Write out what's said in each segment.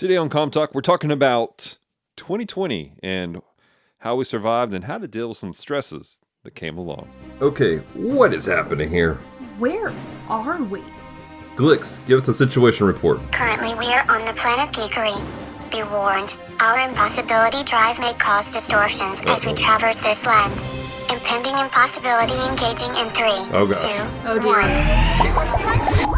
Today on Comm Talk, we're talking about 2020 and how we survived and how to deal with some stresses that came along. Okay, what is happening here? Where are we? Glix, give us a situation report. Currently, we are on the planet Geekery. Be warned, our impossibility drive may cause distortions as we traverse this land. Impending impossibility engaging in 3, Oh, gosh. 2, Oh, dear. 1.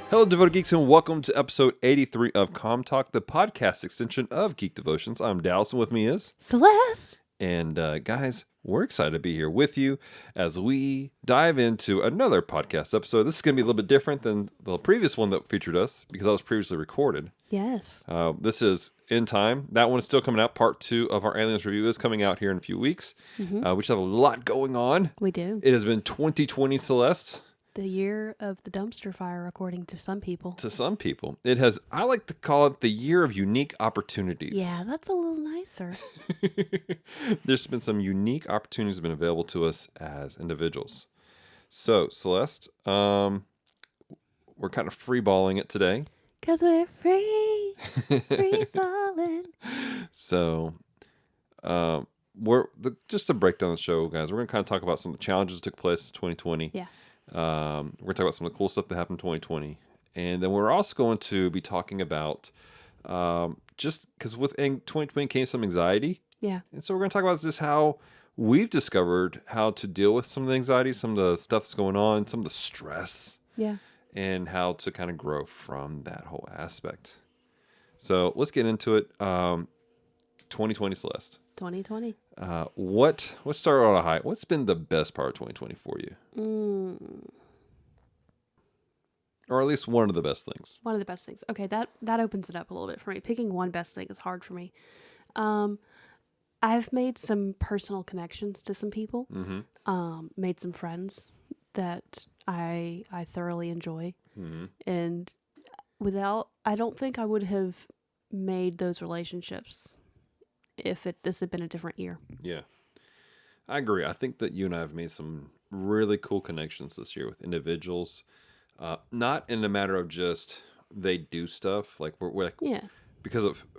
Hello, devoted geeks, and welcome to episode 83 of Comm Talk, the podcast extension of Geek Devotions. I'm Dallas, and with me is Celeste. And guys, we're excited to be here with you as we dive into another podcast episode. This is going to be a little bit different than the previous one that featured us because I was previously recorded. Yes. This is In Time. That one is still coming out. Part 2 of our Aliens review is coming out here in a few weeks. We just have a lot going on. We do. It has been 2020, Celeste. The year of the dumpster fire, according to some people. To some people. It has, I like to call it the year of unique opportunities. Yeah, that's a little nicer. There's been some unique opportunities that have been available to us as individuals. So, Celeste, we're kind of freeballing it today. Because we're free. Free falling. So, just to break down the show, guys, we're going to kind of talk about some of the challenges that took place in 2020. Yeah. We're going to talk about some of the cool stuff that happened in 2020. And then we're also going to be talking about, just because within 2020 came some anxiety. Yeah. And so we're going to talk about just how we've discovered how to deal with some of the anxiety, some of the stuff that's going on, some of the stress. Yeah. And how to kind of grow from that whole aspect. So let's get into it. 2020, Celeste. 2020. Let's start on a high. What's been the best part of 2020 for you? Or at least one of the best things. One of the best things. Okay, that opens it up a little bit for me. Picking one best thing is hard for me. I've made some personal connections to some people. Made some friends that I thoroughly enjoy. And I don't think I would have made those relationships if this had been a different year. Yeah, I agree. I think that you and I have made some really cool connections this year with individuals. Not in the matter of just they do stuff like we're like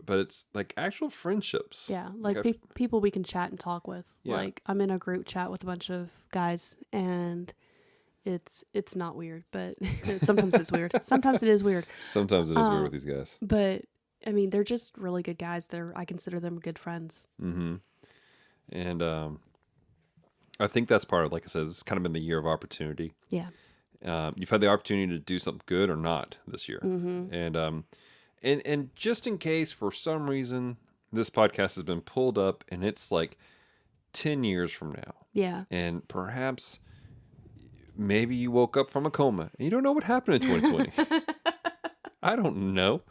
but it's like actual friendships. Yeah, like people we can chat and talk with. Yeah. Like I'm in a group chat with a bunch of guys, and it's not weird, but sometimes it's weird. Sometimes it is weird. Sometimes it is weird with these guys. But I mean, they're just really good guys. I consider them good friends. And I think that's part of, like I said, this has kind of been the year of opportunity. Yeah. You've had the opportunity to do something good or not this year. And just in case for some reason this podcast has been pulled up and it's like 10 years from now. Yeah. And perhaps maybe you woke up from a coma and you don't know what happened in 2020. I don't know.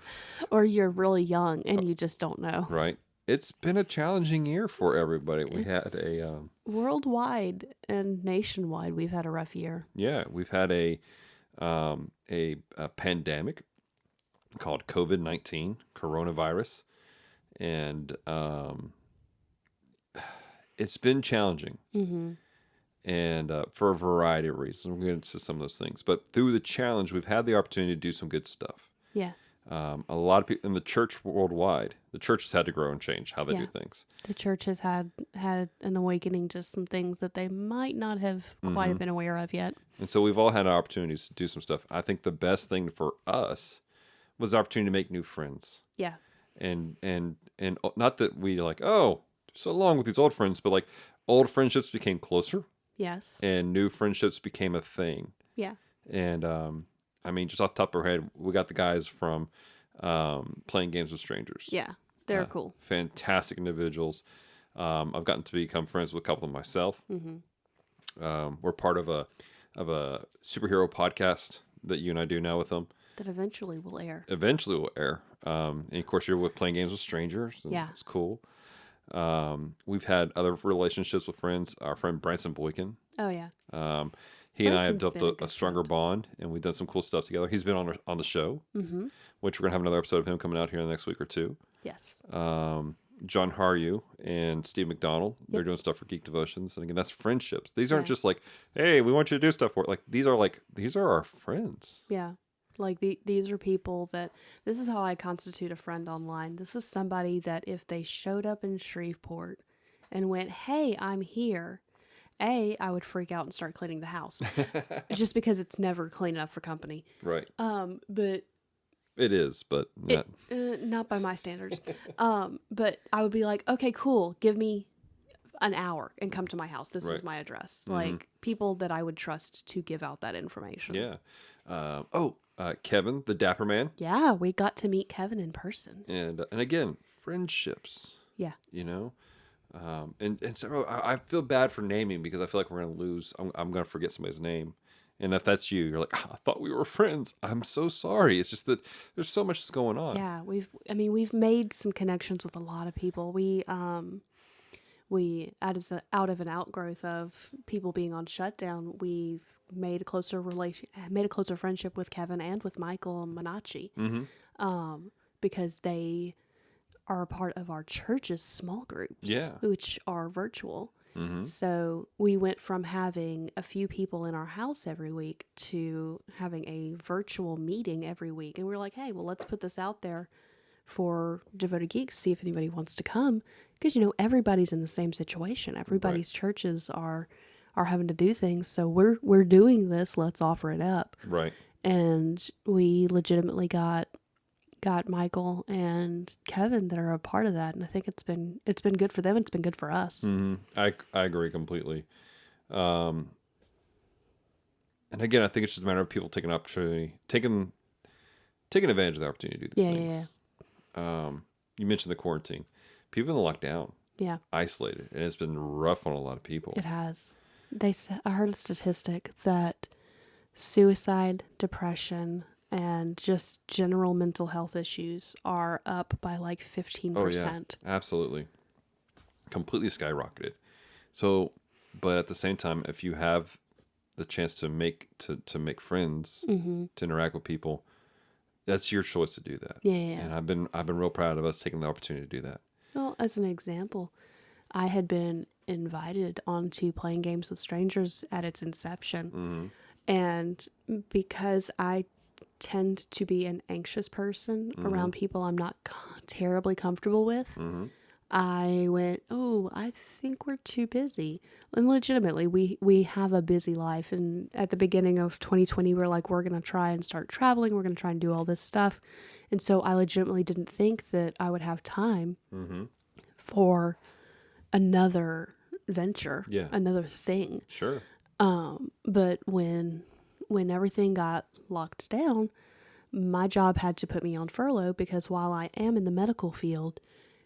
Or you're really young and you just don't know. Right. It's been a challenging year for everybody. We had a worldwide and nationwide. We've had a rough year. Yeah, we've had a pandemic called COVID-19, coronavirus, and it's been challenging. And for a variety of reasons, we'll get into some of those things. But through the challenge, we've had the opportunity to do some good stuff. Yeah. A lot of people in the church worldwide, the church has had to grow and change how they do things. The church has had an awakening to some things that they might not have quite have been aware of yet. And so we've all had opportunities to do some stuff. I think the best thing for us was the opportunity to make new friends. Yeah. And not that we like, oh, so long with these old friends, but like old friendships became closer. Yes. And new friendships became a thing. Yeah. And I mean, just off the top of our head, we got the guys from Playing Games with Strangers. Yeah, they're cool. Fantastic individuals. I've gotten to become friends with a couple of them myself. We're part of a superhero podcast that you and I do now with them. That eventually will air. And of course, you're with Playing Games with Strangers. And yeah. It's cool. We've had other relationships with friends. Our friend Branson Boykin. Oh, yeah. He and I have developed a stronger bond, and we've done some cool stuff together. He's been on the show, which we're going to have another episode of him coming out here in the next week or two. Yes. John Haryu and Steve McDonald. They're doing stuff for Geek Devotions. And again, that's friendships. These aren't just like, hey, we want you to do stuff for it. Like, these are our friends. Yeah. Like, these are people that, this is how I constitute a friend online. This is somebody that if they showed up in Shreveport and went, hey, I'm here, I would freak out and start cleaning the house. Just because it's never clean enough for company. Right. But... It is, but not by my standards. But I would be like, okay, cool. Give me an hour and come to my house. This is my address. Mm-hmm. Like, people that I would trust to give out that information. Yeah. Kevin, the Dapper Man. Yeah, we got to meet Kevin in person. And again, friendships. Yeah. You know? And so I feel bad for naming because I feel like we're going to lose. I'm going to forget somebody's name. And if that's you, you're like, I thought we were friends. I'm so sorry. It's just that there's so much that's going on. Yeah, we've made some connections with a lot of people. We out of an outgrowth of people being on shutdown, we've made a closer friendship with Kevin and with Michael and Manacci. Mm-hmm. Because they are a part of our church's small groups, which are virtual. Mm-hmm. So we went from having a few people in our house every week to having a virtual meeting every week. And we were like, hey, well, let's put this out there for Devoted Geeks, see if anybody wants to come. Because, everybody's in the same situation. Everybody's churches are having to do things. So we're doing this. Let's offer it up. Right. And we legitimately got Michael and Kevin that are a part of that, and I think it's been good for them. It's been good for us. Mm-hmm. I agree completely. And again, I think it's just a matter of people taking advantage of the opportunity to do these things. Yeah. You mentioned the quarantine. People in the lockdown. Yeah. Isolated, and it's been rough on a lot of people. It has. I heard a statistic that suicide, depression, and just general mental health issues are up by like 15%. Oh, yeah. Absolutely. Completely skyrocketed. So, but at the same time, if you have the chance to make friends, mm-hmm. to interact with people, that's your choice to do that. Yeah. And I've been real proud of us taking the opportunity to do that. Well, as an example, I had been invited onto Playing Games with Strangers at its inception. Mm-hmm. And because I tend to be an anxious person mm-hmm. around people I'm not terribly comfortable with, mm-hmm. I went, I think we're too busy. And legitimately, we have a busy life. And at the beginning of 2020, we're like, we're going to try and start traveling. We're going to try and do all this stuff. And so I legitimately didn't think that I would have time mm-hmm. for another venture, another thing. Sure. But when everything got locked down, my job had to put me on furlough because while I am in the medical field,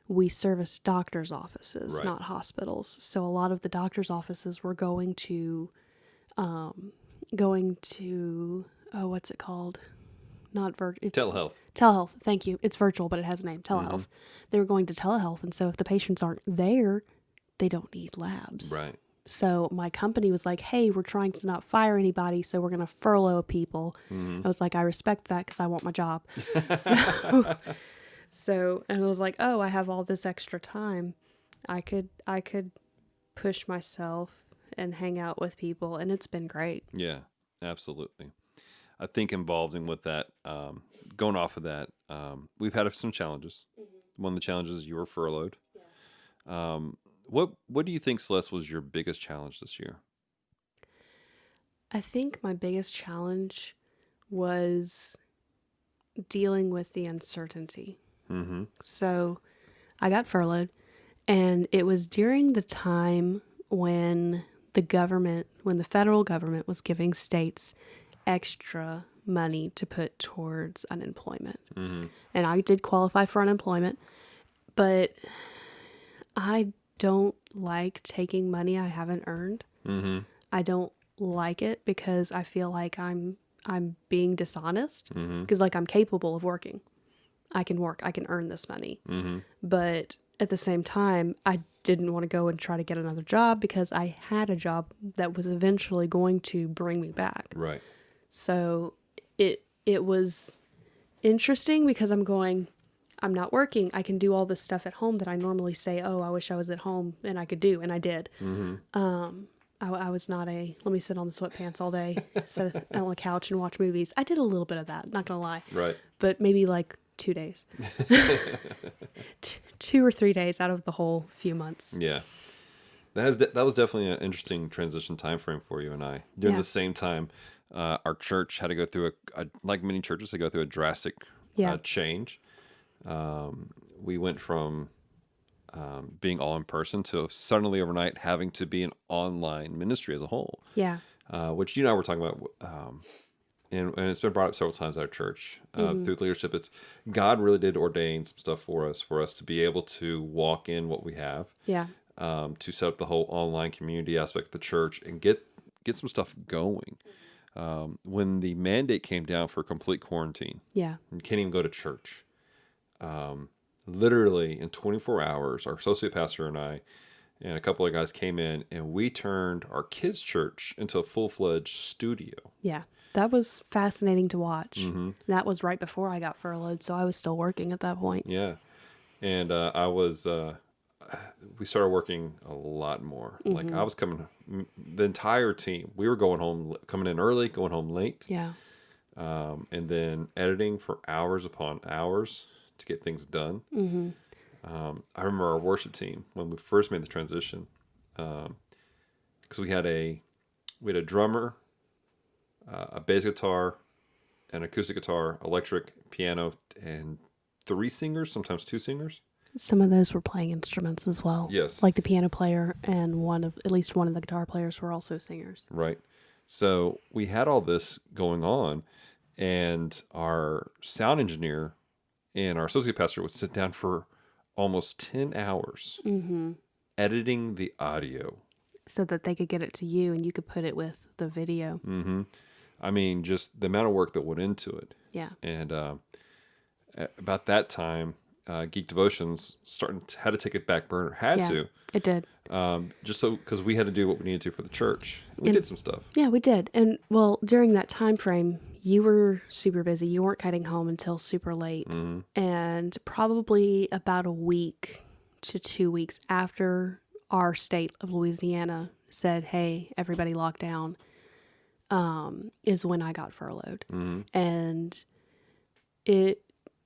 we service doctors' offices, not hospitals. So a lot of the doctors' offices were going to, what's it called? Telehealth. Telehealth. Thank you. It's virtual, but it has a name. Telehealth. Mm-hmm. They were going to telehealth. And so if the patients aren't there, they don't need labs. Right. So my company was like, hey, we're trying to not fire anybody, so we're going to furlough people. Mm-hmm. I was like, I respect that because I want my job. So, and I was like, I have all this extra time. I could push myself and hang out with people, and it's been great. Yeah, absolutely. I think involving with that, going off of that, we've had some challenges. Mm-hmm. One of the challenges is you were furloughed. Yeah. What do you think, Celeste, was your biggest challenge this year? I think my biggest challenge was dealing with the uncertainty. Mm-hmm. So I got furloughed, and it was during the time when the federal government was giving states extra money to put towards unemployment. Mm-hmm. And I did qualify for unemployment, but I don't like taking money I haven't earned. Mm-hmm. I don't like it because I feel like I'm being dishonest because I'm capable of working. I can work. I can earn this money. Mm-hmm. But at the same time, I didn't want to go and try to get another job because I had a job that was eventually going to bring me back. Right. So it was interesting because I'm going, I'm not working. I can do all this stuff at home that I normally say, oh, I wish I was at home and I could do. And I did. I was not let me sit on the sweatpants all day, sit on the couch and watch movies. I did a little bit of that, not going to lie. Right. But maybe like 2 days. 2 or 3 days out of the whole few months. Yeah. That was definitely an interesting transition time frame for you and I. During the same time, our church had to go through like many churches, they go through a drastic change. We went from being all in person to suddenly overnight having to be an online ministry as a whole. Yeah. Which you and I were talking about, and it's been brought up several times at our church through leadership. It's God really did ordain some stuff for us to be able to walk in what we have. Yeah. To set up the whole online community aspect of the church and get some stuff going. When the mandate came down for complete quarantine, you can't even go to church. Literally in 24 hours, our associate pastor and I and a couple of guys came in and we turned our kids' church into a full-fledged studio. Yeah. That was fascinating to watch. That was right before I got furloughed, so I was still working at that point. Yeah. And we started working a lot more. Like I was the entire team, we were coming in early, going home late. Yeah. And then editing for hours upon hours to get things done. I remember our worship team when we first made the transition, because we had a drummer, a bass guitar, an acoustic guitar, electric, piano, and 3 singers, sometimes 2 singers. Some of those were playing instruments as well. Yes. Like the piano player and at least one of the guitar players were also singers. Right. So we had all this going on, and our sound engineer and our associate pastor would sit down for almost 10 hours editing the audio. So that they could get it to you and you could put it with the video. I mean, just the amount of work that went into it. Yeah. And about that time, Geek Devotions had to take it back burner. It did. Just so, because we had to do what we needed to for the church. We did some stuff. Yeah, we did. And well, during that time frame, you were super busy. You weren't getting home until super late. And probably about a week to 2 weeks after our state of Louisiana said, hey, everybody lock down, is when I got furloughed. And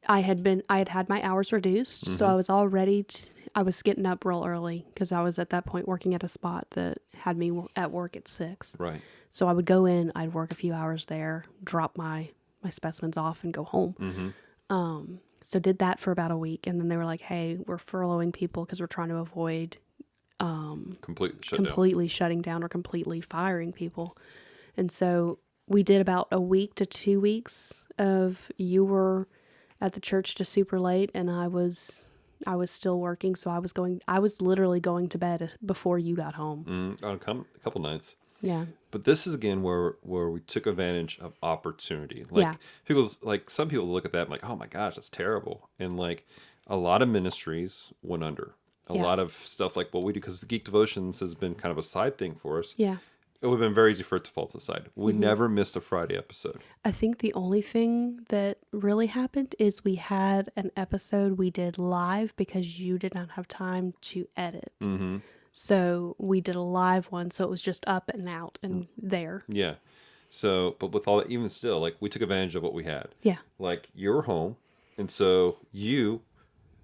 I had my hours reduced, so I was all ready I was getting up real early because I was at that point working at a spot that had me at work at 6. Right. So I would go in, I'd work a few hours there, drop my specimens off and go home. So did that for about a week, and then they were like, hey, we're furloughing people because we're trying to avoid completely shutting down or completely firing people. And so we did about a week to 2 weeks of you were at the church to super late, and I was still working, so I was literally going to bed before you got home. On a couple nights. Yeah. But this is again where we took advantage of opportunity. Like some people look at that and like, oh my gosh, that's terrible. And like a lot of ministries went under. A lot of stuff like what we do, because the Geek Devotions has been kind of a side thing for us. Yeah. It would have been very easy for it to fall to the side. We never missed a Friday episode. I think the only thing that really happened is we had an episode we did live because you did not have time to edit. So we did a live one, so it was just up and out and there. Yeah. So, but with all that, even still, like we took advantage of what we had. Yeah. Like you were home, and so you,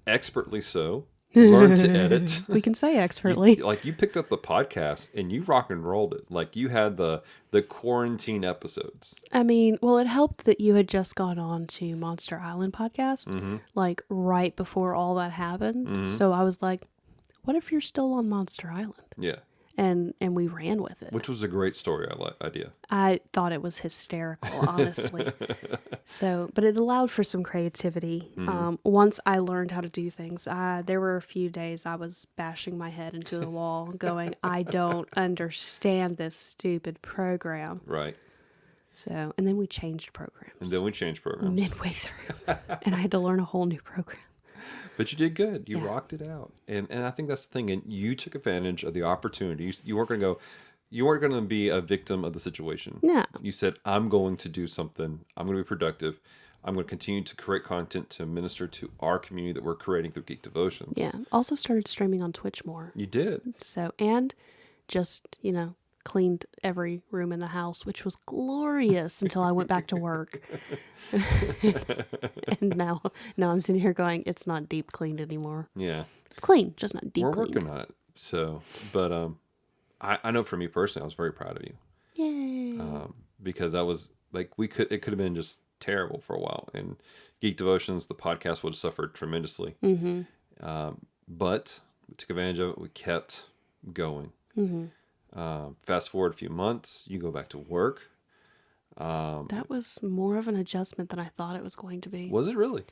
expertly so, learned to edit. We can say expertly. You picked up the podcast and you rock and rolled it. Like you had the quarantine episodes. I mean, well, it helped that you had just gone on to Monster Island podcast, like right before all that happened. So I was like, what if you're still on Monster Island? Yeah. And we ran with it. Which was a great story idea. I thought it was hysterical, honestly. But it allowed for some creativity. Once I learned how to do things, there were a few days I was bashing my head into the wall going, I don't understand this stupid program. Right. So, and then we changed programs. Midway through. And I had to learn a whole new program. But you did good. You rocked it out. And I think that's the thing. And you took advantage of the opportunity. You weren't going to be a victim of the situation. No. You said, I'm going to do something. I'm going to be productive. I'm going to continue to create content to minister to our community that we're creating through Geek Devotions. Yeah. Also started streaming on Twitch more. You did. So, and just, cleaned every room in the house, which was glorious until I went back to work. And now I'm sitting here going, it's not deep cleaned anymore. Yeah. It's clean, just not deep We're cleaned. working on it. So, but I know for me personally, I was very proud of you. Yay. Because I was like, it could have been just terrible for a while. And Geek Devotions, the podcast would have suffered tremendously. Mm-hmm. But we took advantage of it. We kept going. Mm-hmm. Fast forward a few months, you go back to work. That was more of an adjustment than I thought it was going to be. Was it really?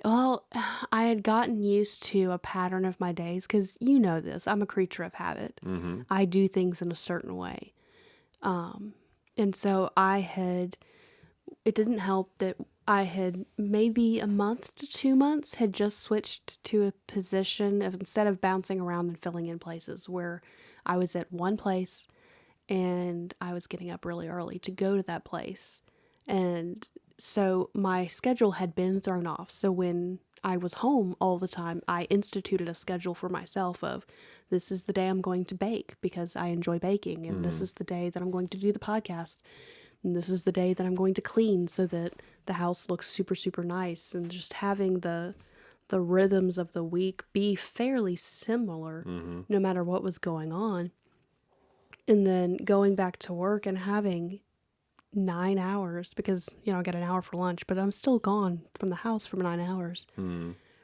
Well, I had gotten used to a pattern of my days because you know this. I'm a creature of habit. Mm-hmm. I do things in a certain way. And so it didn't help that I had maybe a month to 2 months had just switched to a position of, instead of bouncing around and filling in places, where I was at one place and I was getting up really early to go to that place. And so my schedule had been thrown off. So when I was home all the time, I instituted a schedule for myself of, this is the day I'm going to bake because I enjoy baking. And this is the day that I'm going to do the podcast. And this is the day that I'm going to clean so that the house looks super, super nice. And just having the rhythms of the week be fairly similar no matter what was going on. And then going back to work and having 9 hours, because, I get an hour for lunch, but I'm still gone from the house for 9 hours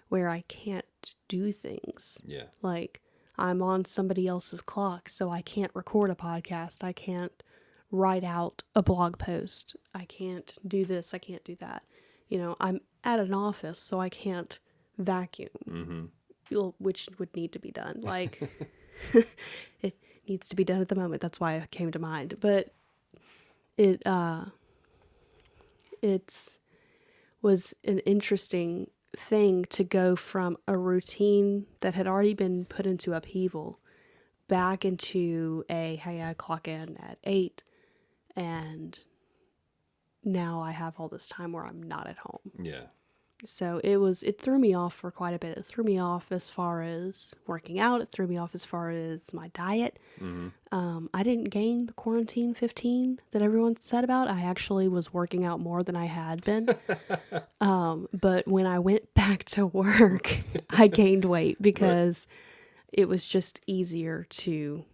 where I can't do things. Yeah. Like, I'm on somebody else's clock, so I can't record a podcast. I can't write out a blog post. I can't do this. I can't do that. I'm at an office, so I can't vacuum, which would need to be done. Like, it needs to be done at the moment. That's why it came to mind. But it was an interesting thing to go from a routine that had already been put into upheaval back into hey, I clock in at 8, and now I have all this time where I'm not at home. Yeah. So it threw me off for quite a bit. It threw me off as far as working out. It threw me off as far as my diet. I didn't gain the quarantine 15 that everyone said about. I actually was working out more than I had been. But when I went back to work, I gained weight because it was just easier to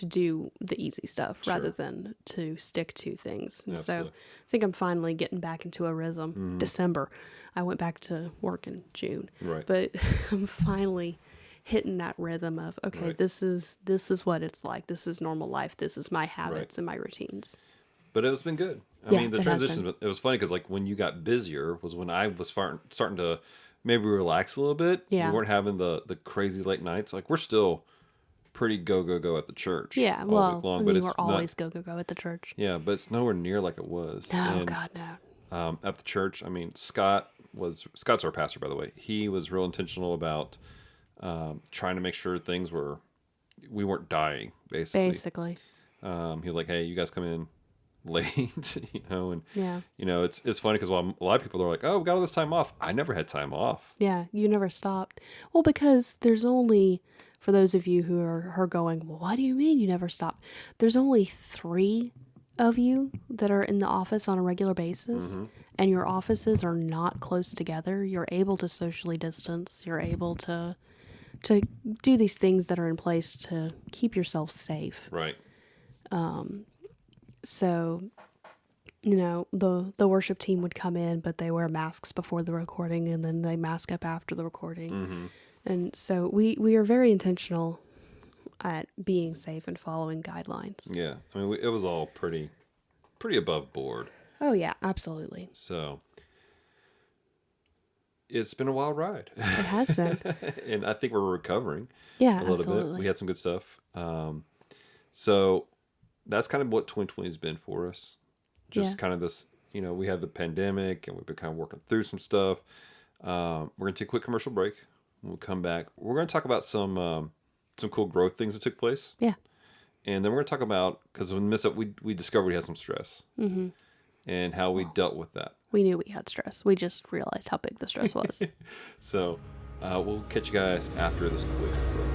do the easy stuff rather than to stick to things. And so I think I'm finally getting back into a rhythm. December. I went back to work in June. Right. But I'm finally hitting that rhythm of, okay, this is what it's like. This is normal life. This is my habits and my routines. But it's been good. I mean, the transition, it was funny because like when you got busier was when I was starting to maybe relax a little bit. Yeah. We weren't having the crazy late nights. Like we're still pretty go at the church. Yeah, all week long, but we're it's always go at the church. Yeah, but it's nowhere near like it was. No, God, no. At the church, I mean, Scott's our pastor, by the way. He was real intentional about trying to make sure we weren't dying, basically. He was like, hey, you guys come in late, and it's funny because a lot of people are like, oh, we got all this time off. I never had time off. Yeah, you never stopped. Well, because there's only, for those of you who are going, well, what do you mean you never stopped? There's only 3 of you that are in the office on a regular basis, and your offices are not close together. You're able to socially distance. You're able to do these things that are in place to keep yourself safe. Right. So, the worship team would come in, but they wear masks before the recording, and then they mask up after the recording. And so we are very intentional at being safe and following guidelines. Yeah. I mean, it was all pretty above board. Oh, yeah, absolutely. So it's been a wild ride. It has been. And I think we're recovering Yeah, a little absolutely. bit. We had some good stuff. So that's kind of what 2020 has been for us. Just kind of this, we had the pandemic and we've been kind of working through some stuff. We're going to take a quick commercial break. When we come back, we're going to talk about some cool growth things that took place. Yeah. And then we're going to talk about, because when we discovered we had some stress and how we dealt with that. We knew we had stress. We just realized how big the stress was. So we'll catch you guys after this quick break.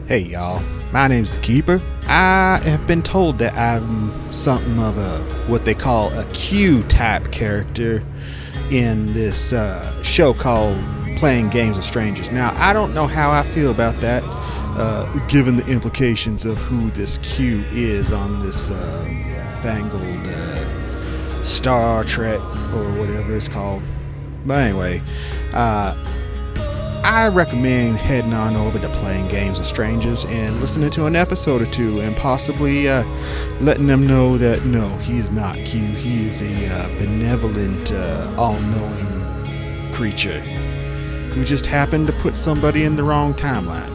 Hey y'all, my name's The Keeper. I have been told that I'm something of a, what they call a Q-type character in this show called Playing Games with Strangers. Now, I don't know how I feel about that, given the implications of who this Q is on this fangled Star Trek or whatever it's called. But anyway, I recommend heading on over to Playing Games with Strangers and listening to an episode or two and possibly letting them know that no, he's not Q. He is a benevolent, all-knowing creature who just happened to put somebody in the wrong timeline.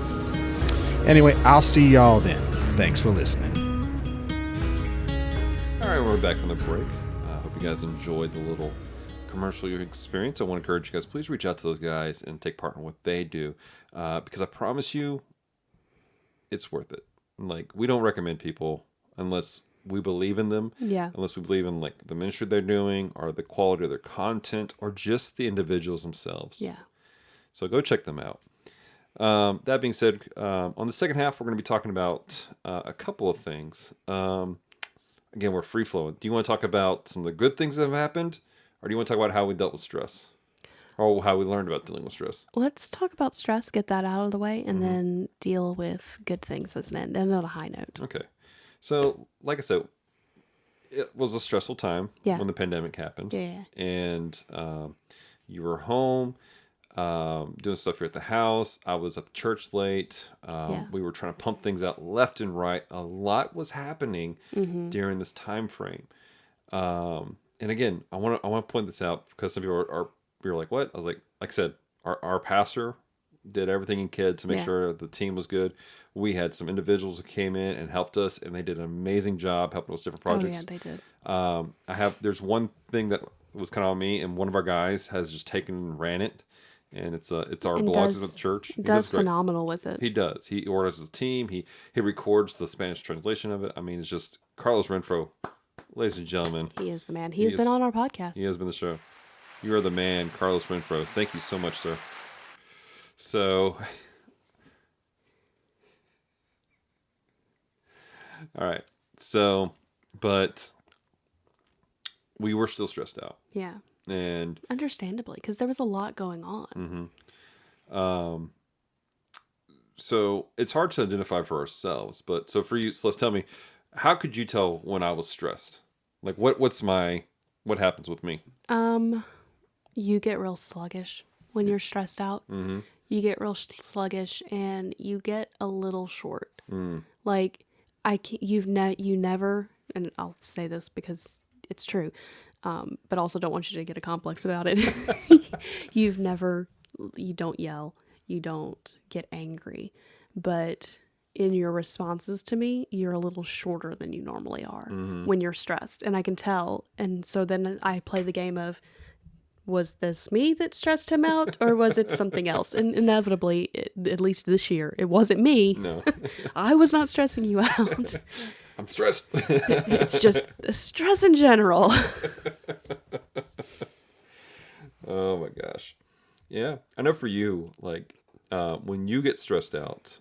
Anyway, I'll see y'all then. Thanks for listening. All right, we're back from the break. Hope you guys enjoyed the little commercial experience. I want to encourage you guys, please reach out to those guys and take part in what they do, because I promise you it's worth it. Like, we don't recommend people unless we believe in them, unless we believe in like the ministry they're doing or the quality of their content or just the individuals themselves. So go check them out. That being said, on the second half we're going to be talking about a couple of things. Again, we're free flowing. Do you want to talk about some of the good things that have happened? Or do you want to talk about how we dealt with stress? Or how we learned about dealing with stress? Let's talk about stress, get that out of the way, and then deal with good things as an end, and on a high note. Okay. So, like I said, it was a stressful time when the pandemic happened. And you were home, doing stuff here at the house. I was at the church late. We were trying to pump things out left and right. A lot was happening during this time frame. And again, I want to point this out because some people you're like, what? I was like I said, our pastor did everything he could to make sure the team was good. We had some individuals who came in and helped us, and they did an amazing job helping us with different projects. Oh yeah, they did. There's one thing that was kind of on me, and one of our guys has just taken and ran it, and it's our blogs with the church. He does phenomenal with it. He does. He orders his team. He records the Spanish translation of it. I mean, it's just Carlos Renfro. Ladies and gentlemen. He is the man. He has been on our podcast. He has been the show. You are the man, Carlos Renfro. Thank you so much, sir. So, all right. So, but we were still stressed out. Yeah. And understandably, because there was a lot going on. So it's hard to identify for ourselves. But so for you, Celeste, tell me, how could you tell when I was stressed? Like, what happens with me? You get real sluggish when you're stressed out. You get real sluggish and you get a little short. Like, you never, and I'll say this because it's true, but also don't want you to get a complex about it. You don't yell, you don't get angry, but in your responses to me, you're a little shorter than you normally are when you're stressed. And I can tell. And so then I play the game of, was this me that stressed him out or was it something else? And inevitably, at least this year, it wasn't me. No. I was not stressing you out. I'm stressed. It's just stress in general. Oh my gosh. Yeah. I know for you, like, when you get stressed out,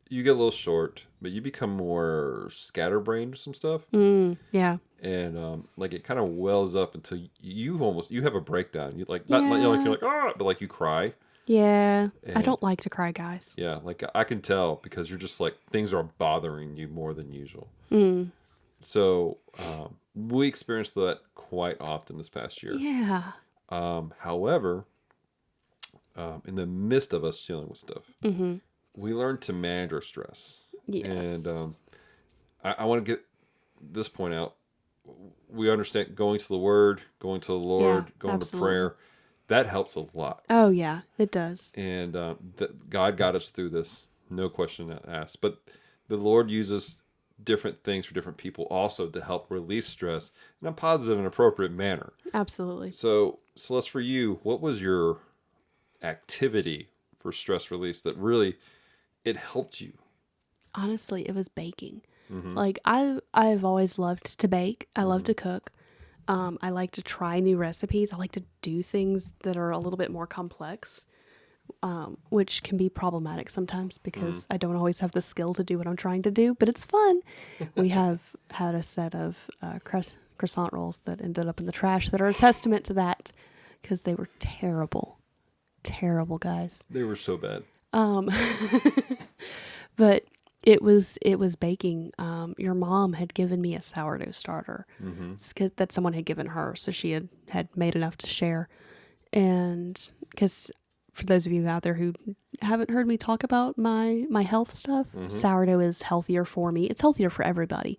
you get a little short, but you become more scatterbrained with some stuff. Yeah. And like it kind of wells up until you have a breakdown. You like not you're like ah, but like you cry. Yeah. And I don't like to cry, guys. Yeah, like I can tell because you're just like things are bothering you more than usual. So we experienced that quite often this past year. Yeah. However, in the midst of us dealing with stuff, we learned to manage our stress. Yes. And I want to get this point out. We understand going to the Word, going to the Lord, going to prayer. That helps a lot. Oh, yeah, it does. And God got us through this, no question asked. But the Lord uses different things for different people also to help release stress in a positive and appropriate manner. Absolutely. So, Celeste, for you, what was your activity for stress release that really, it helped you? Honestly, it was baking. Like I've always loved to bake. I love to cook. I like to try new recipes. I like to do things that are a little bit more complex, which can be problematic sometimes because I don't always have the skill to do what I'm trying to do, but it's fun. We have had a set of croissant rolls that ended up in the trash that are a testament to that because they were terrible. Terrible, guys. They were so bad. But it was baking. Your mom had given me a sourdough starter that someone had given her, so she had made enough to share. And because for those of you out there who haven't heard me talk about my health stuff, sourdough is healthier for me. It's healthier for everybody,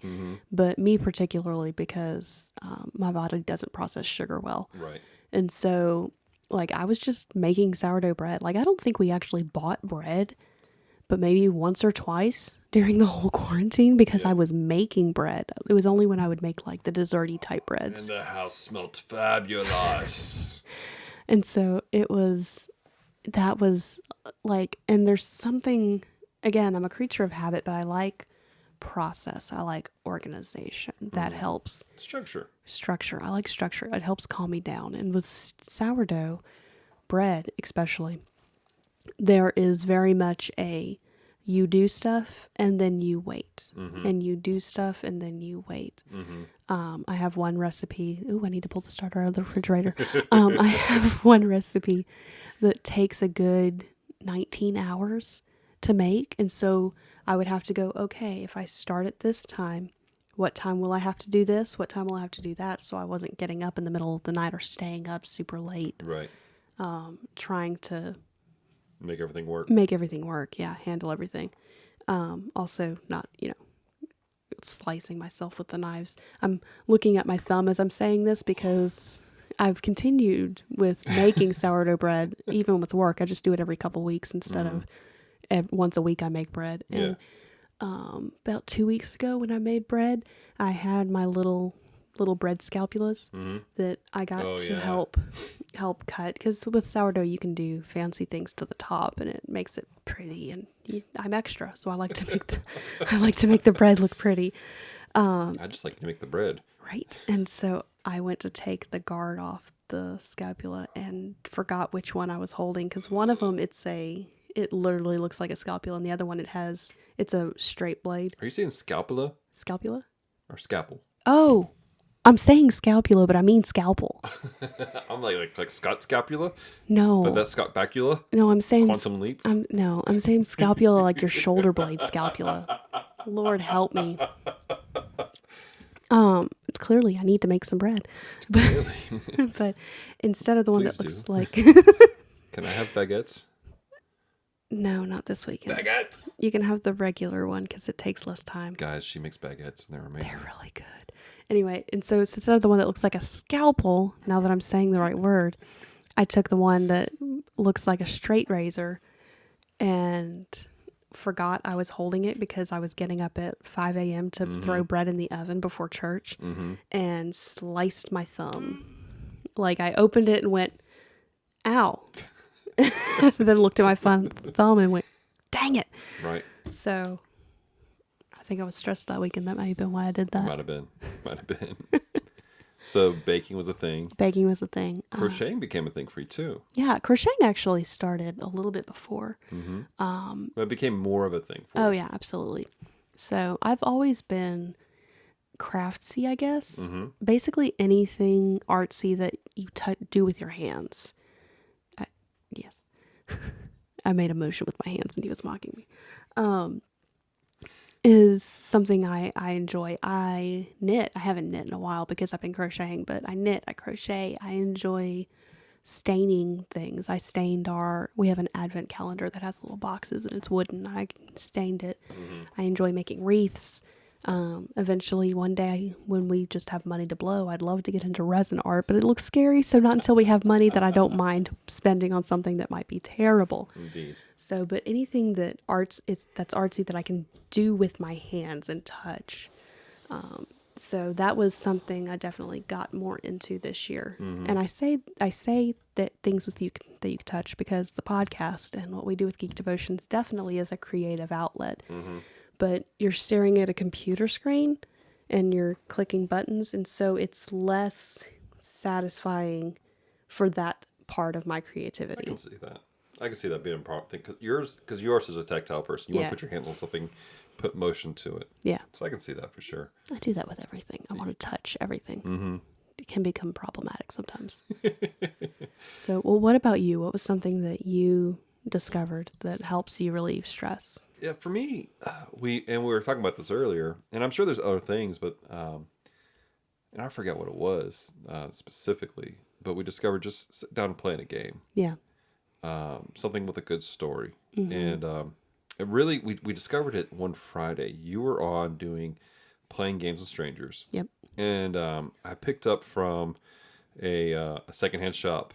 but me particularly because my body doesn't process sugar well. Right. And so, like, I was just making sourdough bread. Like, I don't think we actually bought bread, but maybe once or twice during the whole quarantine because I was making bread. It was only when I would make, like, the desserty type breads. And the house smelled fabulous. And so that was like, and there's something, again, I'm a creature of habit, but I like process. I like organization. That helps. Structure. I like structure. It helps calm me down. And with sourdough bread, especially, there is very much you do stuff and then you wait. And you do stuff and then you wait. I have one recipe. Ooh, I need to pull the starter out of the refrigerator. I have one recipe that takes a good 19 hours to make. And so I would have to go, okay, if I start at this time, what time will I have to do this? What time will I have to do that? So I wasn't getting up in the middle of the night or staying up super late. Right. Trying to make everything work. Yeah. Handle everything. Also not, slicing myself with the knives. I'm looking at my thumb as I'm saying this because I've continued with making sourdough bread, even with work. I just do it every couple weeks instead of once a week I make bread. And about 2 weeks ago when I made bread, I had my little bread scalpulas that I got to help cut, because with sourdough you can do fancy things to the top and it makes it pretty, and I'm extra, so I like to make the bread look pretty. I just like to make the bread. Right. And so I went to take the guard off the scapula and forgot which one I was holding, because one of them it literally looks like a scalpel, and the other one it's a straight blade. Are you saying scapula? Scalpula? Or scalpel? Oh, I'm saying scalpula, but I mean scalpel. I'm like Scott Scapula? No. But that's Scott Bakula? No, I'm saying... Quantum Leap? I'm saying scalpula like your shoulder blade scalpula. Lord help me. Clearly I need to make some bread. But instead of the one Please that looks do. like... Can I have baguettes? No, not this weekend. Baguettes! You can have the regular one because it takes less time. Guys, she makes baguettes and they're amazing. They're really good. Anyway, and so instead of the one that looks like a scalpel, now that I'm saying the right word, I took the one that looks like a straight razor and forgot I was holding it because I was getting up at 5 a.m. to throw bread in the oven before church and sliced my thumb. Like, I opened it and went, ow. Then looked at my thumb and went, dang it. Right. So I think I was stressed that weekend. That might have been why I did that. Might have been. So baking was a thing. Baking was a thing. Crocheting became a thing for you too. Yeah, crocheting actually started a little bit before. But it became more of a thing for you. Oh yeah, absolutely. So I've always been craftsy, I guess. Basically anything artsy that you do with your hands. Yes. I made a motion with my hands and he was mocking me. Is something I enjoy. I knit. I haven't knit in a while because I've been crocheting, but I knit, I crochet. I enjoy staining things. We have an advent calendar that has little boxes and it's wooden. I stained it. I enjoy making wreaths. Eventually one day when we just have money to blow, I'd love to get into resin art, but it looks scary. So not until we have money that I don't mind spending on something that might be terrible. Indeed. So, but anything that's artsy that I can do with my hands and touch. So that was something I definitely got more into this year. And I say that things that you can touch because the podcast and what we do with Geek Devotions definitely is a creative outlet. but you're staring at a computer screen and you're clicking buttons, and so it's less satisfying for that part of my creativity. I can see that. I can see that being a problem. Because yours is a tactile person. You want to put your hands on something, put motion to it. Yeah. So I can see that for sure. I do that with everything. I want to touch everything. Mm-hmm. It can become problematic sometimes. So, well, what about you? What was something that you discovered that helps you relieve stress? Yeah, for me, we were talking about this earlier, and I'm sure there's other things, but and I forget what it was specifically. But we discovered just sit down and playing a game. Yeah. Something with a good story. Mm-hmm. And it really, we discovered it one Friday. You were on playing games with strangers. Yep. And I picked up from a secondhand shop.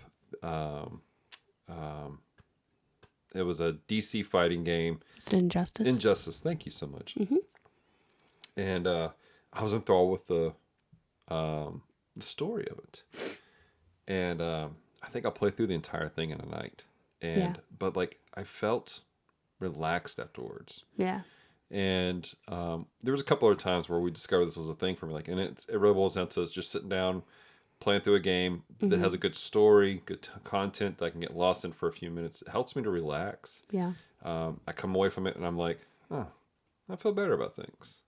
It was a DC fighting game. Is it Injustice? Injustice. Thank you so much. Mm-hmm. And I was enthralled with the story of it. And I think I'll play through the entire thing in a night. But like I felt relaxed afterwards. Yeah. And there was a couple of times where we discovered this was a thing for me. Like, and it really boils down to just sitting down, playing through a game that has a good story, good content that I can get lost in for a few minutes. It helps me to relax. Yeah. I come away from it and I'm like, oh, I feel better about things.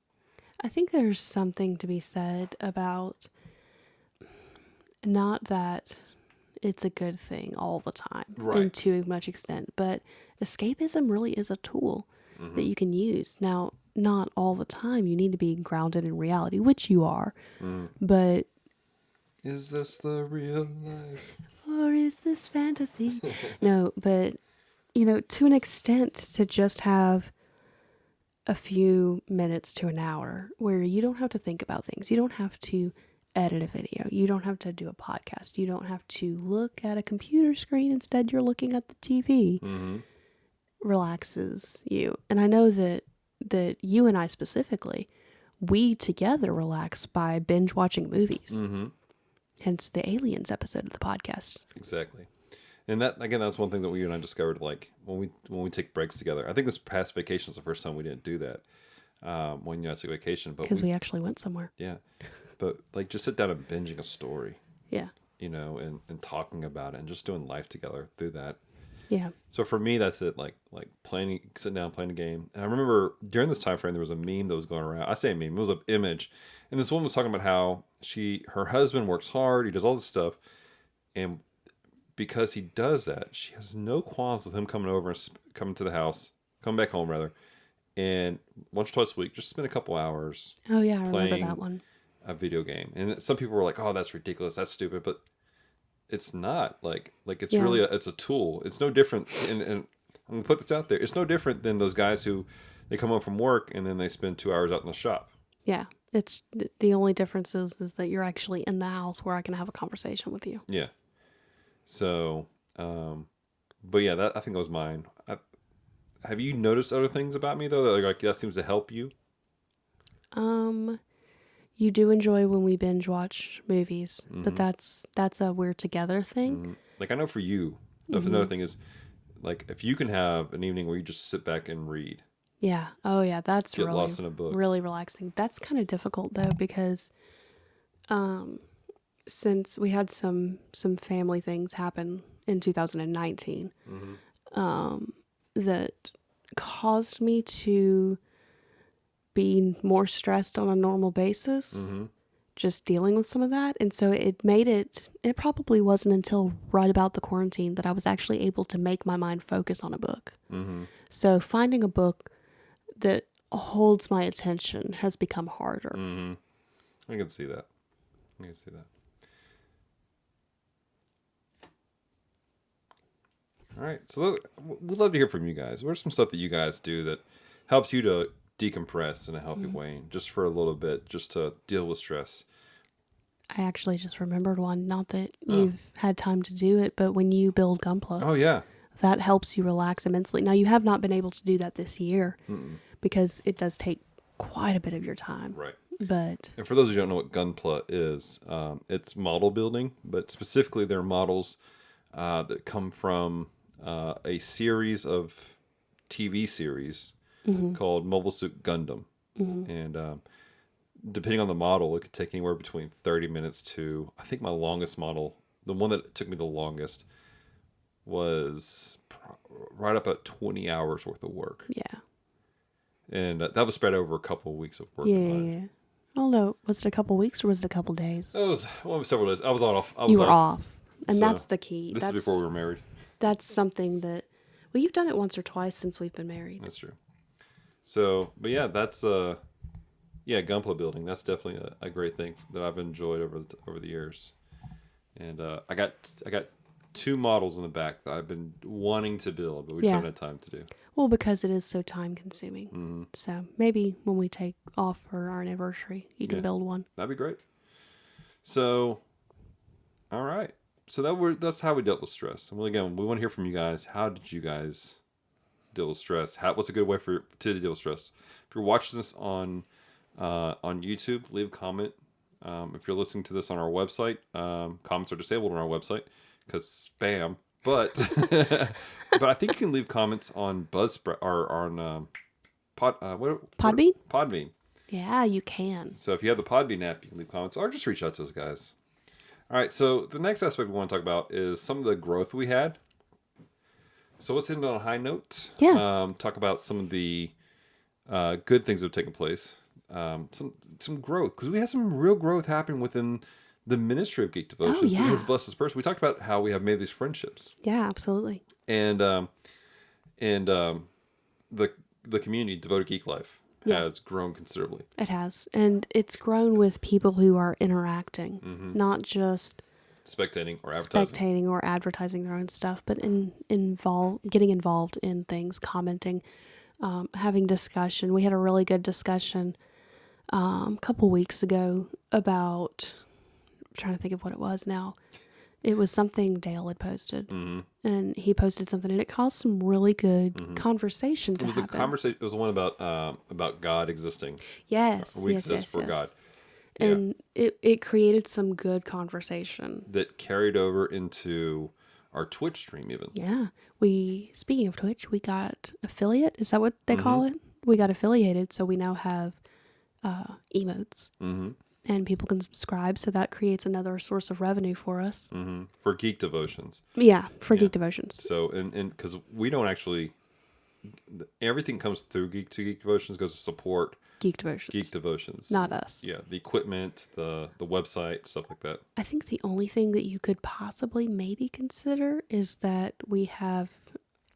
I think there's something to be said about not that it's a good thing all the time, right, and to much extent, but escapism really is a tool that you can use. Now, not all the time. You need to be grounded in reality, which you are, but is this the real life? Or is this fantasy? No, but, to an extent, to just have a few minutes to an hour where you don't have to think about things. You don't have to edit a video. You don't have to do a podcast. You don't have to look at a computer screen. Instead, you're looking at the TV. Mm-hmm. Relaxes you. And I know that you and I specifically, we together relax by binge watching movies. Mm-hmm. Hence the Aliens episode of the podcast. Exactly. And that, again, that's one thing that you and I discovered, like, when we take breaks together. I think this past vacation is the first time we didn't do that when you guys took vacation. Because we actually went somewhere. Yeah. But, like, just sit down and binging a story. Yeah. And talking about it and just doing life together through that. Yeah. So for me, that's it. Like sitting down, playing a game. And I remember during this time frame, there was a meme that was going around. I say a meme, it was an image. And this woman was talking about how her husband works hard. He does all this stuff. And because he does that, she has no qualms with him coming over and coming to the house, coming back home rather. And once or twice a week, just spend a couple hours. Oh yeah, I remember that one. A video game. And some people were like, oh, that's ridiculous. That's stupid. But it's not like it's really it's a tool. It's no different. And I'm going to put this out there. It's no different than those guys who they come home from work and then they spend 2 hours out in the shop. Yeah. It's the only difference is that you're actually in the house where I can have a conversation with you. Yeah. So, but yeah, I think that was mine. Have you noticed other things about me though? That seems to help you? You do enjoy when we binge watch movies, but that's a we're together thing. Mm-hmm. Like I know for you, another thing is like if you can have an evening where you just sit back and read. Yeah. Oh yeah, that's Get lost in a book. Really relaxing. That's kind of difficult though because since we had some family things happen in 2019 that caused me to be more stressed on a normal basis, just dealing with some of that. And so it probably wasn't until right about the quarantine that I was actually able to make my mind focus on a book. Mm-hmm. So finding a book that holds my attention has become harder. Mm-hmm. I can see that. All right. So we'd love to hear from you guys. What's some stuff that you guys do that helps you to decompress in a healthy way, just for a little bit, just to deal with stress? I actually just remembered one. Not that you've had time to do it, but when you build Gunpla. Oh, yeah. That helps you relax immensely. Now, you have not been able to do that this year because it does take quite a bit of your time. Right. But and for those who don't know what Gunpla is, it's model building, but specifically they're models that come from a series of TV series called Mobile Suit Gundam. And depending on the model, it could take anywhere between 30 minutes to, I think my longest model, the one that took me the longest, was right up at 20 hours worth of work. Yeah. And that was spread over a couple of weeks of work. Yeah. Although, was it a couple weeks or was it a couple days? It was several days. I was off. You were off. And So, that's the key. This is before we were married. That's something that, well, you've done it once or twice since we've been married. That's true. So, but yeah, that's gunpla building. That's definitely a great thing that I've enjoyed over the years. And I got 2 models in the back that I've been wanting to build, but we just haven't had time to do. Well, because it is so time consuming. So maybe when we take off for our anniversary, you can build one. That'd be great. So, all right. So that's how we dealt with stress. And well, again, we want to hear from you guys. How did you guys deal with stress? What's a good way to deal with stress? If you're watching this on YouTube, leave a comment. If you're listening to this on our website, comments are disabled on our website because spam. But but I think you can leave comments on Buzzsprout or on Podbean? Podbean. Yeah, you can. So if you have the Podbean app, you can leave comments or just reach out to us, guys. All right, so the next aspect we want to talk about is some of the growth we had. So let's end on a high note. Yeah. Talk about some of the good things that have taken place. Some growth, because we had some real growth happening within the ministry of Geek Devotions. Oh, yeah. It has blessed us personally. We talked about how we have made these friendships. Yeah, absolutely. And the community, Devoted Geek Life, has grown considerably. It has. And it's grown with people who are interacting, not just Spectating or advertising their own stuff, but getting involved in things, commenting, having discussion. We had a really good discussion a couple weeks ago about, I'm trying to think of what it was now. It was something Dale had posted, and he posted something, and it caused some really good conversation to happen. It was a conversation. It was one about God existing. Yes, we exist for God. And it created some good conversation that carried over into our Twitch stream even. Yeah. Speaking of Twitch, we got affiliate. Is that what they call it? We got affiliated, so we now have emotes. And people can subscribe, so that creates another source of revenue for us. For Geek Devotions. Yeah, for Geek Devotions. So, and because we don't actually, everything comes through Geek Devotions, goes to support Geek Devotions. Not us. Yeah, the equipment, the website, stuff like that. I think the only thing that you could possibly maybe consider is that we have,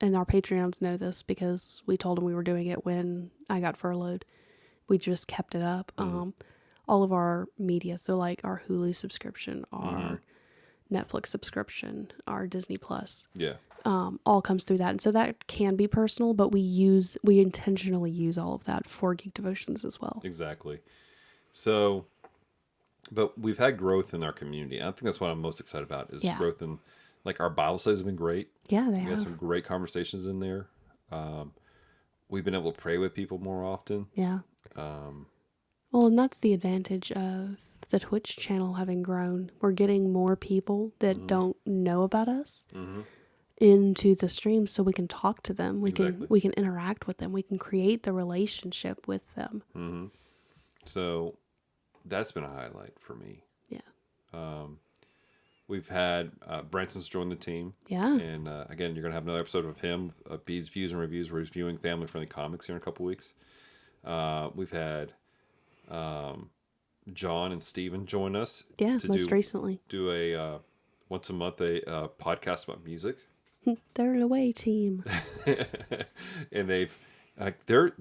and our Patreons know this because we told them we were doing it when I got furloughed. We just kept it up. All of our media, so like our Hulu subscription, our Netflix subscription, our Disney Plus, all comes through that. And so that can be personal, but we intentionally use all of that for Geek Devotions as well. Exactly. So, but we've had growth in our community. I think that's what I'm most excited about is growth in, like, our Bible studies have been great. Yeah, we had some great conversations in there. We've been able to pray with people more often. Yeah. Well, and that's the advantage of the Twitch channel having grown. We're getting more people that don't know about us into the stream, so we can talk to them. We can interact with them. We can create the relationship with them. So that's been a highlight for me. Yeah. We've had Branson's joined the team. Yeah. And again, you're going to have another episode of him, B's Views and Reviews, where he's viewing family-friendly comics here in a couple weeks. We've had John and Steven join us. Yeah, recently. Do a once a month a podcast about music. They're an away team. And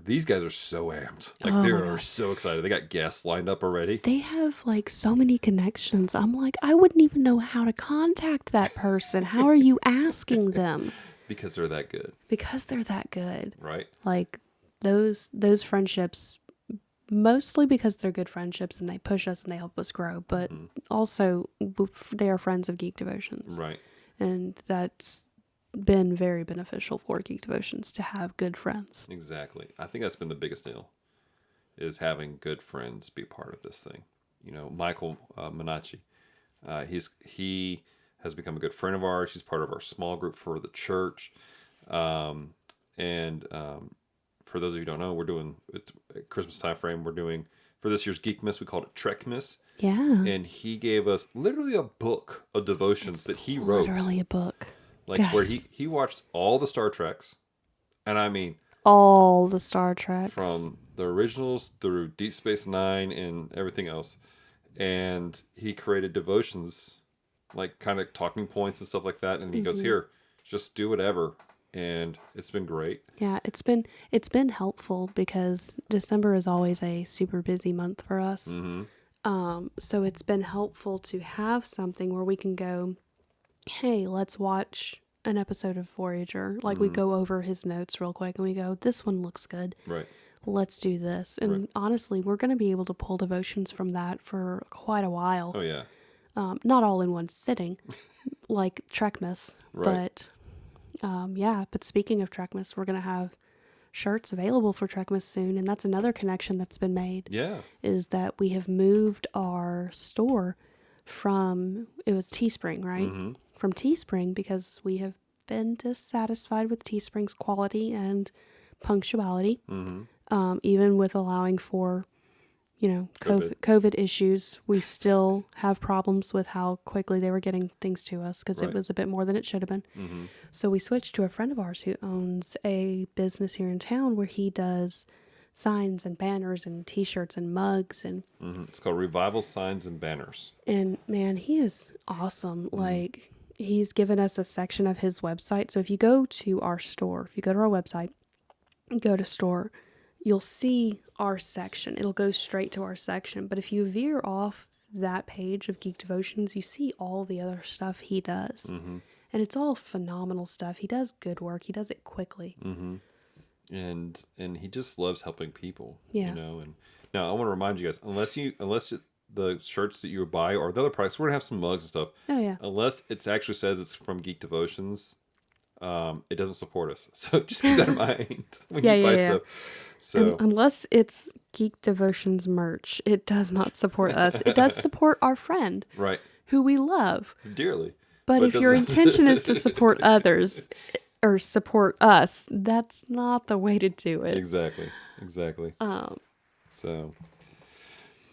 these guys are so amped. Like they are so excited. They got guests lined up already. They have like so many connections. I'm like, I wouldn't even know how to contact that person. How are you asking them? Because they're that good. Because they're that good. Right. Like those friendships, mostly because they're good friendships and they push us and they help us grow, but also they are friends of Geek Devotions. Right. And that's been very beneficial for Geek Devotions to have good friends. Exactly. I think that's been the biggest deal, is having good friends be part of this thing. You know, Michael Manacci, he has become a good friend of ours. He's part of our small group for the church. For for those of you who don't know, we're doing it's Christmas time frame. We're doing for this year's Geekmas. We called it Trekmas. Yeah. And he gave us literally a book of devotions that he wrote. Literally a book. Like Guys. where he watched all the Star Treks. And I mean, all the Star Treks. From the originals through Deep Space Nine and everything else. And he created devotions, like kind of talking points and stuff like that. And he goes, here, just do whatever. And it's been great. Yeah, it's been helpful because December is always a super busy month for us. Mm-hmm. So it's been helpful to have something where we can go, hey, let's watch an episode of Voyager. Like we go over his notes real quick and we go, this one looks good. Right. Let's do this. And honestly, we're going to be able to pull devotions from that for quite a while. Oh, yeah. Not all in one sitting, like Trekmas. Right. But speaking of Trekmas, we're going to have shirts available for Trekmas soon. And that's another connection that's been made. Yeah. Is that we have moved our store from, it was Teespring, right? Mm-hmm. From Teespring because we have been dissatisfied with Teespring's quality and punctuality. Mm-hmm. Even with allowing for, COVID issues, we still have problems with how quickly they were getting things to us because it was a bit more than it should have been. Mm-hmm. So we switched to a friend of ours who owns a business here in town where he does signs and banners and T-shirts and mugs and. Mm-hmm. It's called Revival Signs and Banners. And man, he is awesome. Like he's given us a section of his website. So if you go to our store, if you go to our website, go to store. You'll see our section. It'll go straight to our section. But if you veer off that page of Geek Devotions, you see all the other stuff he does. Mm-hmm. And it's all phenomenal stuff. He does good work. He does it quickly. Mm-hmm. And he just loves helping people. Yeah. And now I want to remind you guys, unless the shirts that you buy or the other products, we're going to have some mugs and stuff. Oh, yeah. Unless it actually says it's from Geek Devotions, it doesn't support us. So just keep that in mind when you buy stuff. So unless it's Geek Devotions merch, it does not support us. It does support our friend, right, who we love dearly. But if your intention is to support others or support us, that's not the way to do it. Exactly. So,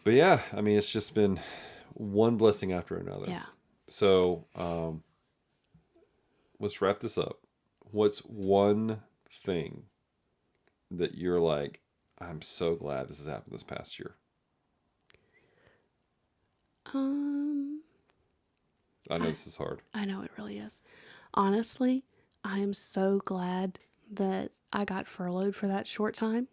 but yeah, I mean, it's just been one blessing after another. Yeah. So, let's wrap this up. What's one thing that you're like, I'm so glad this has happened this past year? I know this is hard. I know it really is. Honestly, I am so glad that I got furloughed for that short time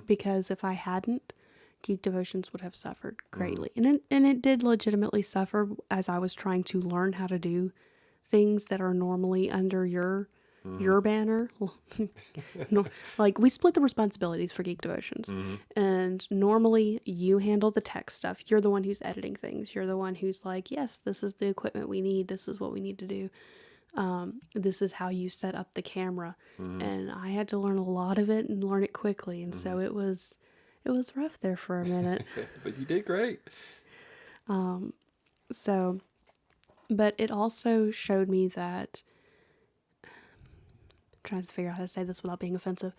because if I hadn't, Geek Devotions would have suffered greatly. And it did legitimately suffer as I was trying to learn how to do things that are normally under your banner. No, like we split the responsibilities for Geek Devotions. And normally you handle the tech stuff. You're the one who's editing things. You're the one who's like, yes, this is the equipment we need. This is what we need to do. This is how you set up the camera. And I had to learn a lot of it and learn it quickly. And so it was rough there for a minute. But you did great. But it also showed me that, I'm trying to figure out how to say this without being offensive.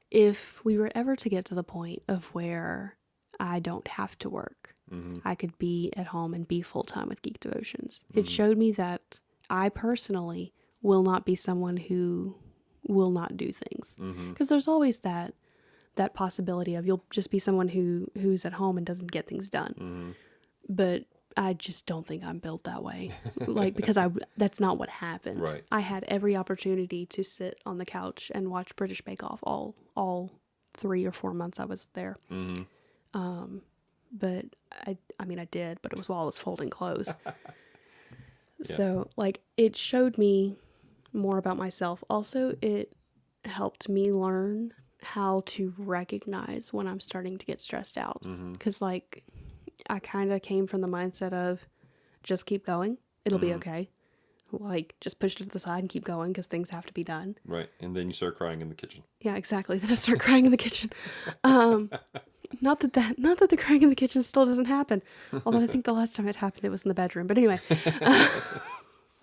If we were ever to get to the point of where I don't have to work, I could be at home and be full-time with Geek Devotions. It showed me that I personally will not be someone who will not do things. Because there's always that possibility of you'll just be someone who's at home and doesn't get things done. But I just don't think I'm built that way. Because that's not what happened. Right. I had every opportunity to sit on the couch and watch British Bake Off all 3 or 4 months I was there. But I did, but it was while I was folding clothes. So it showed me more about myself. Also, it helped me learn how to recognize when I'm starting to get stressed out. Because I kind of came from the mindset of just keep going. It'll be okay. Just push it to the side and keep going because things have to be done. Right. And then you start crying in the kitchen. Yeah, exactly. Then I start crying in the kitchen. Not that the crying in the kitchen still doesn't happen. Although I think the last time it happened, it was in the bedroom. But anyway,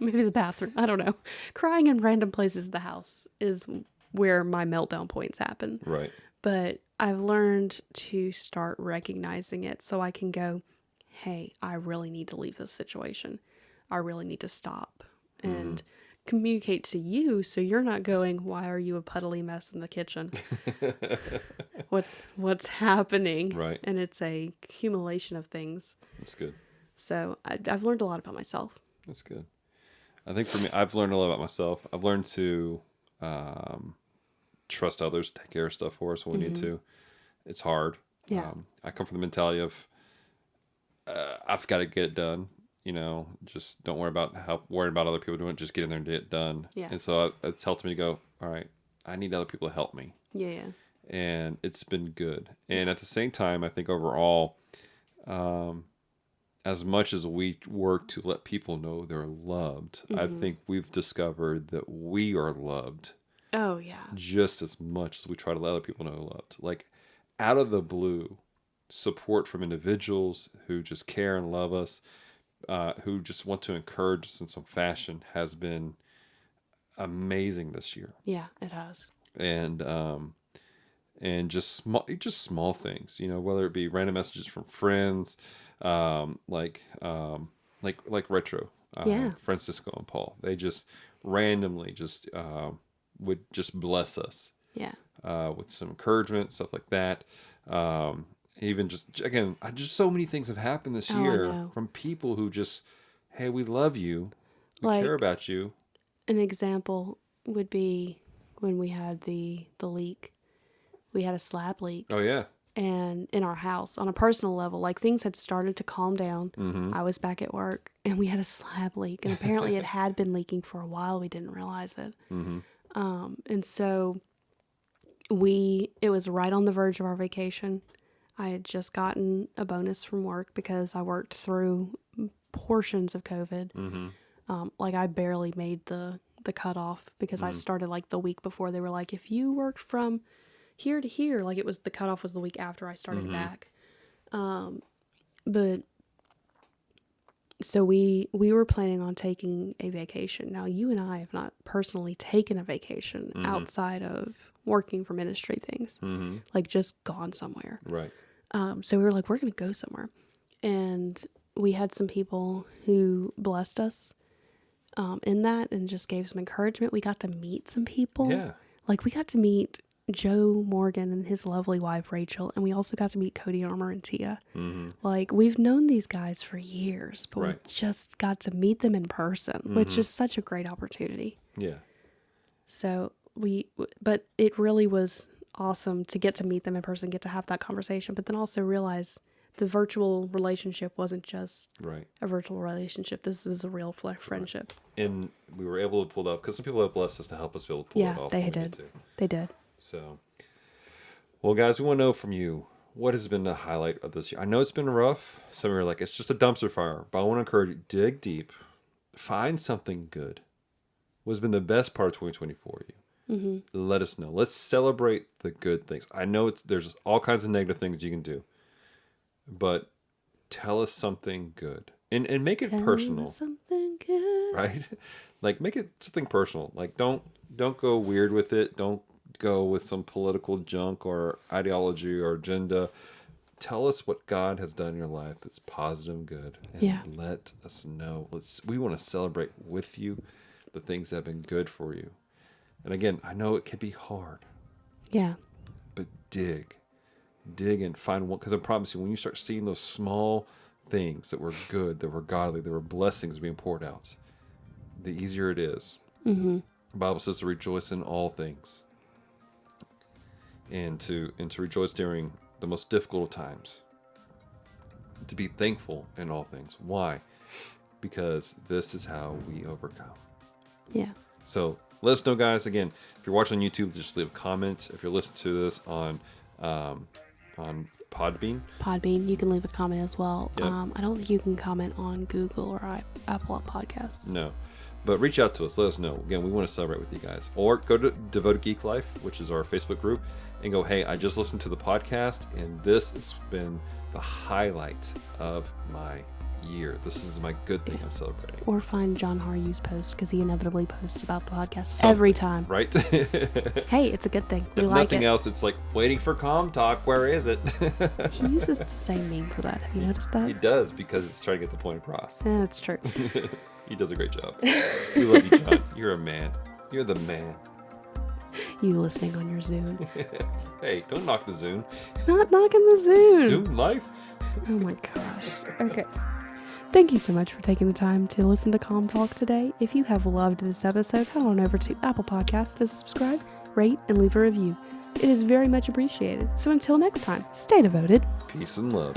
maybe the bathroom. I don't know. Crying in random places of the house is where my meltdown points happen. Right. But I've learned to start recognizing it so I can go, hey, I really need to leave this situation. I really need to stop and communicate to you so you're not going, why are you a puddly mess in the kitchen? What's happening? Right. And it's a accumulation of things. That's good. So I've learned a lot about myself. That's good. I think for me, I've learned a lot about myself. I've learned to trust others, take care of stuff for us when we need to. It's hard. Yeah. I come from the mentality of I've got to get it done. Just don't worry about other people doing it. Just get in there and get it done. Yeah. And so it's helped me to go, all right, I need other people to help me. Yeah. And it's been good. And at the same time, I think overall, as much as we work to let people know they're loved, I think we've discovered that we are loved. Oh, yeah. Just as much as we try to let other people know we're loved. Like, out of the blue, support from individuals who just care and love us, who just want to encourage us in some fashion, has been amazing this year. Yeah, it has. And just small things, whether it be random messages from friends, like Retro, Francisco and Paul. They just randomly would just bless us. Yeah. With some encouragement, stuff like that. Even just so many things have happened this year from people who just, hey, we love you, we care about you. An example would be when we had the leak. We had a slab leak. Oh yeah. And in our house, on a personal level, like things had started to calm down. I was back at work and we had a slab leak, and apparently it had been leaking for a while. We didn't realize it. And so it was right on the verge of our vacation. I had just gotten a bonus from work because I worked through portions of COVID. I barely made the cutoff because I started like the week before. They were like, if you worked from here to here, like the cutoff was the week after I started back. But so we were planning on taking a vacation. Now, you and I have not personally taken a vacation outside of working for ministry things, like just gone somewhere. Right. So we were like, we're going to go somewhere. And we had some people who blessed us in that and just gave some encouragement. We got to meet some people. Yeah. Like we got to meet Joe Morgan and his lovely wife, Rachel. And we also got to meet Cody Armour and Tia. Like we've known these guys for years, but we just got to meet them in person, which is such a great opportunity. Yeah. So but it really was awesome to get to meet them in person, get to have that conversation, but then also realize the virtual relationship wasn't just a virtual relationship. This is a real friendship. And we were able to pull it off because some people have blessed us to help us be able to pull it off. Yeah, they did. So, well, guys, we want to know from you, what has been the highlight of this year? I know it's been rough. Some of you are like, it's just a dumpster fire. But I want to encourage you, dig deep. Find something good. What has been the best part of 2020 for you? Let us know. Let's celebrate the good things. I know there's all kinds of negative things you can do. But tell us something good. And make it personal. Something good. Right? Like, make it something personal. Like, don't go weird with it. Don't go with some political junk or ideology or agenda. Tell us what God has done in your life that's positive and good. And let us know. We want to celebrate with you the things that have been good for you. And again, I know it can be hard. Yeah. But dig and find one. Because I promise you, when you start seeing those small things that were good, that were godly, that were blessings being poured out, the easier it is. The Bible says to rejoice in all things. And to rejoice during the most difficult of times. To be thankful in all things. Why? Because this is how we overcome. Yeah. So let us know, guys. Again, if you're watching on YouTube, just leave a comment. If you're listening to this on Podbean, you can leave a comment as well. Yep. I don't think you can comment on Google or Apple Podcasts. No. But reach out to us. Let us know. Again, we want to celebrate with you guys. Or go to Devoted Geek Life, which is our Facebook group, and go, hey, I just listened to the podcast, and this has been the highlight of my year. This is my good thing I'm celebrating. Or find John Haryu's post, because he inevitably posts about the podcast every time. Right? Hey, it's a good thing. We if like nothing it. else, it's like waiting for Comm Talk. Where is it? He uses the same name for that. Have you noticed that? He does, because it's trying to get the point across. Yeah, that's true. He does a great job. We love you, John. You're a man. You're the man. You listening on your Zune. Hey, don't knock the Zune. Not knocking the Zune. Zune life? Oh my gosh. Okay. Thank you so much for taking the time to listen to Comm Talk today. If you have loved this episode, head on over to Apple Podcasts to subscribe, rate, and leave a review. It is very much appreciated. So until next time, stay devoted. Peace and love.